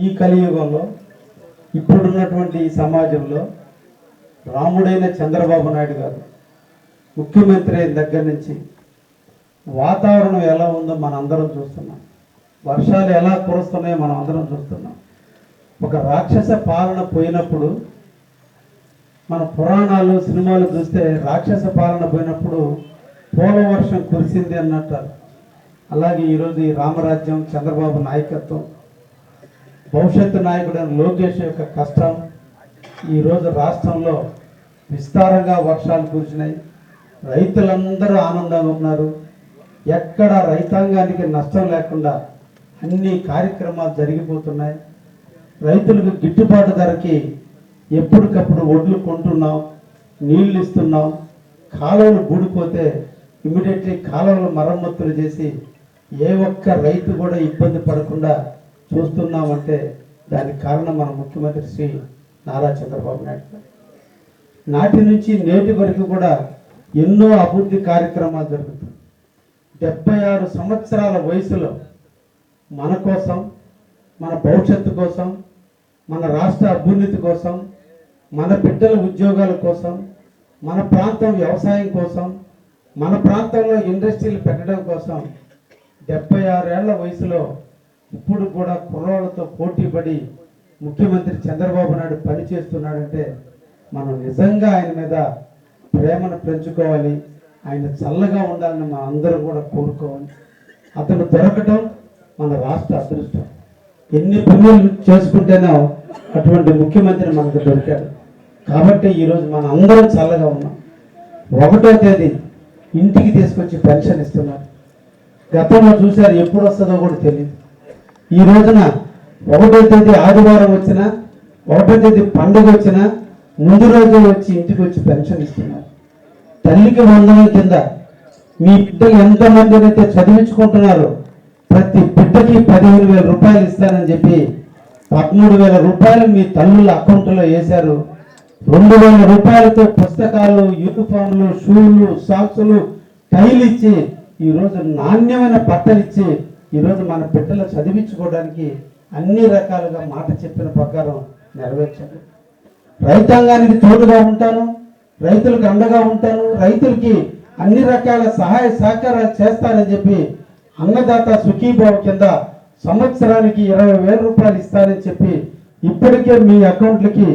ఈ కలియుగంలో ఇప్పుడున్నటువంటి ఈ సమాజంలో రాముడైన చంద్రబాబు నాయుడు గారు ముఖ్యమంత్రి అయిన దగ్గర నుంచి వాతావరణం ఎలా ఉందో మనం అందరం చూస్తున్నాం. వర్షాలు ఎలా కురుస్తున్నాయో మనం అందరం చూస్తున్నాం. ఒక రాక్షస పాలన పోయినప్పుడు మన పురాణాలు సినిమాలు చూస్తే రాక్షస పాలన పోయినప్పుడు పూల వర్షం కురిసింది అన్నట్టారు. అలాగే ఈరోజు ఈ రామరాజ్యం, చంద్రబాబు నాయకత్వం, భవిష్యత్తు నాయకుడైన లోకేష్ యొక్క కష్టం, ఈరోజు రాష్ట్రంలో విస్తారంగా వర్షాలు కురిసినాయి. రైతులందరూ ఆనందంగా ఉన్నారు. ఎక్కడ రైతాంగానికి నష్టం లేకుండా అన్ని కార్యక్రమాలు జరిగిపోతున్నాయి. రైతులకు గిట్టుబాటు ధరకి ఎప్పటికప్పుడు ఒడ్లు కొంటున్నాం, నీళ్లు ఇస్తున్నాం. కాలువలు బూడిపోతే ఇమీడియట్లీ కాలువలు మరమ్మతులు చేసి ఏ ఒక్క రైతు కూడా ఇబ్బంది పడకుండా చూస్తున్నామంటే దానికి కారణం మన ముఖ్యమంత్రి శ్రీ నారా చంద్రబాబు నాయుడు గారు. నాటి నుంచి నేటి వరకు కూడా ఎన్నో అభివృద్ధి కార్యక్రమాలు జరుగుతాయి. 76 సంవత్సరాల వయసులో మన కోసం, మన భవిష్యత్తు కోసం, మన రాష్ట్ర అభ్యున్నతి కోసం, మన బిడ్డల ఉద్యోగాల కోసం, మన ప్రాంతం వ్యవసాయం కోసం, మన ప్రాంతంలో ఇండస్ట్రీలు పెట్టడం కోసం 76 ఏళ్ల వయసులో ఇప్పుడు కూడా కుర్రోళ్ళతో పోటీపడి ముఖ్యమంత్రి చంద్రబాబు నాయుడు పనిచేస్తున్నాడంటే మనం నిజంగా ఆయన మీద ప్రేమను పెంచుకోవాలి. ఆయన చల్లగా ఉండాలని మనం అందరం కూడా కోరుకోవాలి. అతను దొరకటం మన రాష్ట్ర అదృష్టం. ఎన్ని పుణ్యాలు చేసుకుంటేనో అటువంటి ముఖ్యమంత్రి మనకు దొరికాడు. కాబట్టి ఈరోజు మనం అందరం చల్లగా ఉన్నాం. 1వ తేదీ ఇంటికి తీసుకొచ్చి పెన్షన్ ఇస్తున్నారు. గతంలో చూశారు, ఎప్పుడు వస్తుందో కూడా తెలియదు. ఈ రోజున 1వ తేదీ ఆదివారం వచ్చినా, 1వ తేదీ పండుగ వచ్చినా ముందు రోజు వచ్చి ఇంటికి వచ్చి పెన్షన్ ఇస్తున్నారు. తల్లికి వందనం కింద మీ బిడ్డలు ఎంతమంది అయితే చదివించుకుంటున్నారో ప్రతి బిడ్డకి 15,000 రూపాయలు ఇస్తానని చెప్పి 13,000 రూపాయలు మీ తల్లుల అకౌంట్లో వేశారు. 2,000 రూపాయలతో పుస్తకాలు, యూనిఫామ్లు, షూలు, సాక్సులు, టైలు ఇచ్చి ఈరోజు నాణ్యమైన బట్టలు ఇచ్చి ఈరోజు మన బిడ్డలు చదివించుకోవడానికి అన్ని రకాలుగా మాట చెప్పిన ప్రకారం నెరవేర్చారు. రైతాంగానికి తోడుగా ఉంటాను, రైతులకు అండగా ఉంటాను, రైతులకి అన్ని రకాల సహాయ సహకారాలు చేస్తానని చెప్పి అన్నదాత సుఖీభావ కింద సంవత్సరానికి 20,000 రూపాయలు ఇస్తానని చెప్పి ఇప్పటికే మీ అకౌంట్లకి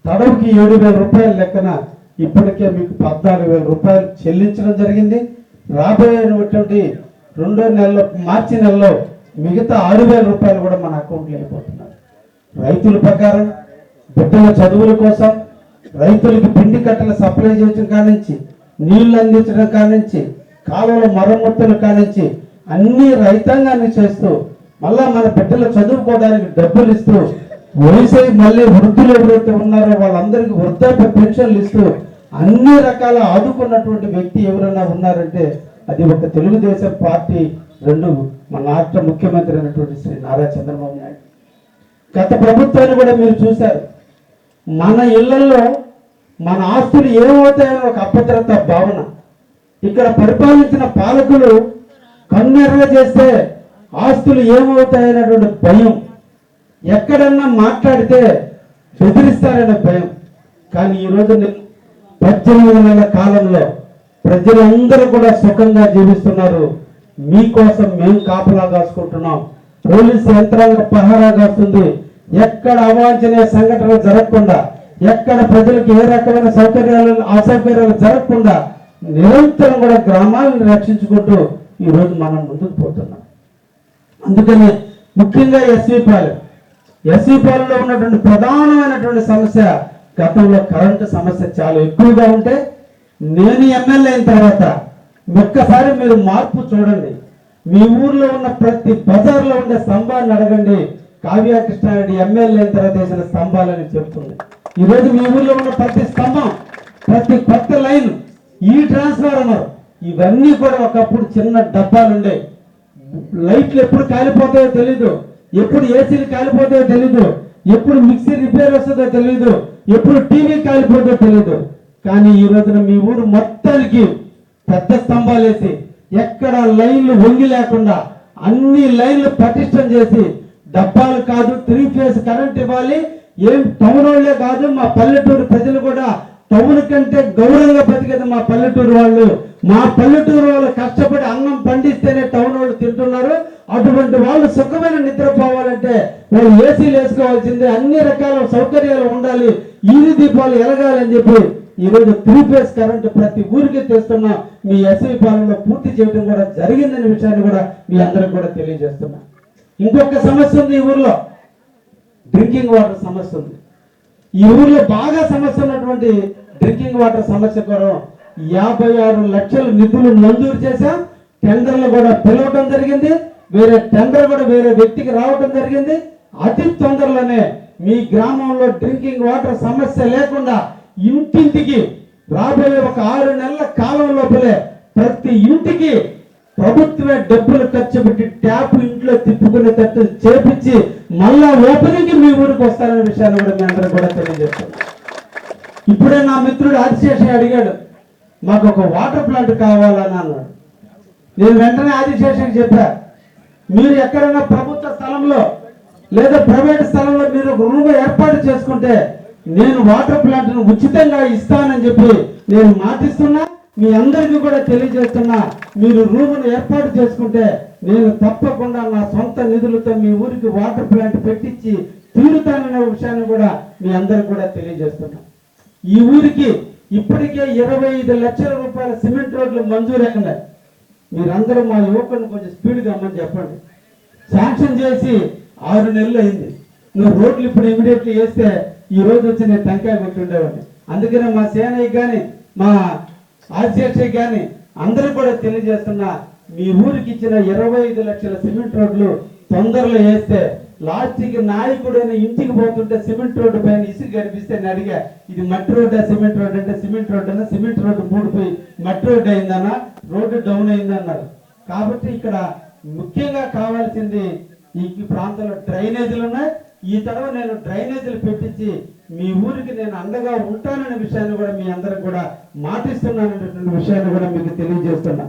తడవుకి 7,000 రూపాయల లెక్కన ఇప్పటికే మీకు 14,000 రూపాయలు చెల్లించడం జరిగింది. రాబోయేటువంటి 2వ నెలలో, మార్చి నెలలో మిగతా 6,000 రూపాయలు కూడా మన అకౌంట్లో అయిపోతున్నారు. రైతుల ప్రకారం బిడ్డల చదువుల కోసం, రైతులకి పిండి కట్టల సప్లై చేయడం కానించి, నీళ్లు అందించడం కానించి, కాలువల మరమ్మతులు కానించి అన్ని రైతాంగాన్ని చేస్తూ మళ్ళా మన బిడ్డలు చదువుకోవడానికి డబ్బులు ఇస్తూ, వయసై మళ్ళీ వృద్ధులు ఎవరైతే ఉన్నారో వాళ్ళందరికీ వృద్ధాప్య పెన్షన్లు ఇస్తూ అన్ని రకాల ఆదుకున్నటువంటి వ్యక్తి ఎవరైనా ఉన్నారంటే అది ఒక తెలుగుదేశం పార్టీ మన రాష్ట్ర ముఖ్యమంత్రి అయినటువంటి శ్రీ నారా చంద్రబాబు నాయుడు. గత ప్రభుత్వాన్ని కూడా మీరు చూశారు. మన ఇళ్లలో మన ఆస్తులు ఏమవుతాయని ఒక అభద్రత భావన. ఇక్కడ పరిపాలించిన పాలకులు కన్నెర్ర చేస్తే ఆస్తులు ఏమవుతాయనేటువంటి భయం, ఎక్కడన్నా మాట్లాడితే బెదిరిస్తారనే భయం. కానీ ఈరోజు 18 నెలల కాలంలో ప్రజలందరూ కూడా సుఖంగా జీవిస్తున్నారు. మీకోసం మేము కాపలా కాసుకుంటున్నాం. పోలీసు యంత్రాంగం పహారా కాస్తుంది. ఎక్కడ అవాంఛనీయ సంఘటనలు జరగకుండా, ఎక్కడ ప్రజలకు ఏ రకమైన అసౌకర్యాలు జరగకుండా నిరంతరం కూడా గ్రామాలను రక్షించుకుంటూ ఈరోజు మనం ముందుకు పోతున్నాం. అందుకని ముఖ్యంగా ఎస్వీపాలెంలో ఉన్నటువంటి ప్రధానమైనటువంటి సమస్య గతంలో కరెంటు సమస్య చాలా ఎక్కువగా ఉంటే, నేను ఎమ్మెల్యే అయిన తర్వాత ఒక్కసారి మీరు మార్పు చూడండి. మీ ఊర్లో ఉన్న ప్రతి బజార్లో ఉండే స్తంభాన్ని అడగండి. కావ్య కృష్ణారెడ్డి ఎమ్మెల్యే అయిన తర్వాత వేసిన స్తంభాలని చెప్తుంది. ఈరోజు మీ ఊర్లో ఉన్న ప్రతి స్తంభం, ప్రతి కొత్త లైన్, ఈ ట్రాన్స్ఫార్మర్, ఇవన్నీ కూడా ఒకప్పుడు చిన్న డబ్బాలు ఉండే. లైట్లు ఎప్పుడు కాలిపోతాయో తెలీదు, ఎప్పుడు ఏసీలు కాలిపోతాయో తెలీదు, ఎప్పుడు మిక్సీ రిపేర్ వస్తుందో తెలీదు, ఎప్పుడు టీవీ కాలిపోతుందో తెలీదు. కానీ ఈ రోజున మీ ఊరు మొత్తానికి పెద్ద స్తంభాలు వేసి ఎక్కడ లైన్లు వంగి లేకుండా అన్ని లైన్లు పటిష్టం చేసి డబ్బాలు కాదు, 3 ఫేజ్ కరెంట్ ఇవ్వాలి. ఏం టౌన్ వాళ్ళే కాదు, మా పల్లెటూరు ప్రజలు కూడా టౌన్ కంటే గౌరవంగా బతికేది మా పల్లెటూరు వాళ్ళు. మా పల్లెటూరు వాళ్ళు కష్టపడి అన్నం పండిస్తేనే టౌన్ వాళ్ళు తింటున్నారు. అటువంటి వాళ్ళు సుఖమైన నిద్రపోవాలంటే వాళ్ళు ఏసీలు వేసుకోవాల్సిందే, అన్ని రకాల సౌకర్యాలు ఉండాలి, ఈది దీపాలు ఎలగాలని చెప్పి ఈరోజు 3 ఫేజ్ కరెంట్ ప్రతి ఊరికి తెస్తున్నా. మీ ఎస్ఐ పాలనలో పూర్తి చేయడం కూడా జరిగిందనే విషయాన్ని కూడా మీ అందరికి కూడా తెలియజేస్తున్నా. ఇంకొక సమస్య ఉంది ఈ ఊర్లో, డ్రింకింగ్ వాటర్ సమస్య ఉంది. ఈ ఊర్లో బాగా సమస్య ఉన్నటువంటి డ్రింకింగ్ వాటర్ సమస్య కోసం 56 లక్షల నిధులు మంజూరు చేశాం. టెండర్లు కూడా పిలవడం జరిగింది, వేరే టెండర్ కూడా వేరే వ్యక్తికి రావడం జరిగింది. అతి తొందరలోనే మీ గ్రామంలో డ్రింకింగ్ వాటర్ సమస్య లేకుండా ఇంటింటికి రాబోయే ఒక 6 నెలల కాలం లోపలే ప్రతి ఇంటికి ప్రభుత్వమే డబ్బులు ఖర్చు పెట్టి ట్యాప్ ఇంట్లో తిప్పుకునేటట్టు చేపించి మళ్ళా ఓపెనింగ్ మీ ఊరికి వస్తారనే విషయాన్ని కూడా మీ అందరూ కూడా తెలియజేస్తున్నారు. ఇప్పుడే నా మిత్రుడు ఆదిశేషి అడిగాడు, మాకు ఒక వాటర్ ప్లాంట్ కావాలని అన్నాడు. నేను వెంటనే ఆదిశేషికి చెప్పా, మీరు ఎక్కడైనా ప్రభుత్వ స్థలంలో లేదా ప్రైవేట్ స్థలంలో మీరు ఒక రూమ్ ఏర్పాటు చేసుకుంటే నేను వాటర్ ప్లాంట్ను ఉచితంగా ఇస్తానని చెప్పి నేను మాటిస్తున్నా. మీ అందరికీ కూడా తెలియజేస్తున్నా, మీరు రూమును ఏర్పాటు చేసుకుంటే నేను తప్పకుండా నా సొంత నిధులతో మీ ఊరికి వాటర్ ప్లాంట్ పెట్టించి తీరుతాననే విషయాన్ని కూడా మీ అందరికి కూడా తెలియజేస్తున్నా. ఈ ఊరికి ఇప్పటికే 25 లక్షల రూపాయల సిమెంట్ రోడ్లు మంజూరైనాయి. మీరందరూ మా యువకులను కొంచెం స్పీడ్గా అమ్మని చెప్పండి. శాంక్షన్ చేసి 6 నెలలు అయింది. నువ్వు రోడ్లు ఇప్పుడు ఇమీడియట్లీ వేస్తే ఈ రోజు వచ్చి నేను టెంకాయ కొట్టుండేవాడిని. అందుకనే మా సేనయ్యకి కానీ మా ఆర్సీఎస్కి కానీ అందరూ కూడా తెలియజేస్తున్నా, మీ ఊరికి ఇచ్చిన 25 లక్షల సిమెంట్ రోడ్లు తొందరలో వేస్తే లాస్ట్కి నాయకుడైన ఇంటికి పోతుంటే సిమెంట్ రోడ్డు పైన ఇసుక కనిపిస్తే నేను అడిగా, ఇది మట్టి రోడ్డా సిమెంట్ రోడ్ అంటే సిమెంట్ రోడ్ అన్నా, సిమెంట్ రోడ్డు మూడిపోయి మట్టి రోడ్డు అయిందన్నా, రోడ్డు డౌన్ అయిందన్నారు. కాబట్టి ఇక్కడ ముఖ్యంగా కావాల్సింది ఈ ప్రాంతంలో డ్రైనేజీలు ఉన్నాయి. ఈ తడవ నేను డ్రైనేజీలు పెట్టించి మీ ఊరికి నేను అండగా ఉంటాననే విషయాన్ని కూడా మీ అందరికి కూడా మాటిస్తున్నాననేటువంటి విషయాన్ని కూడా మీకు తెలియజేస్తున్నా.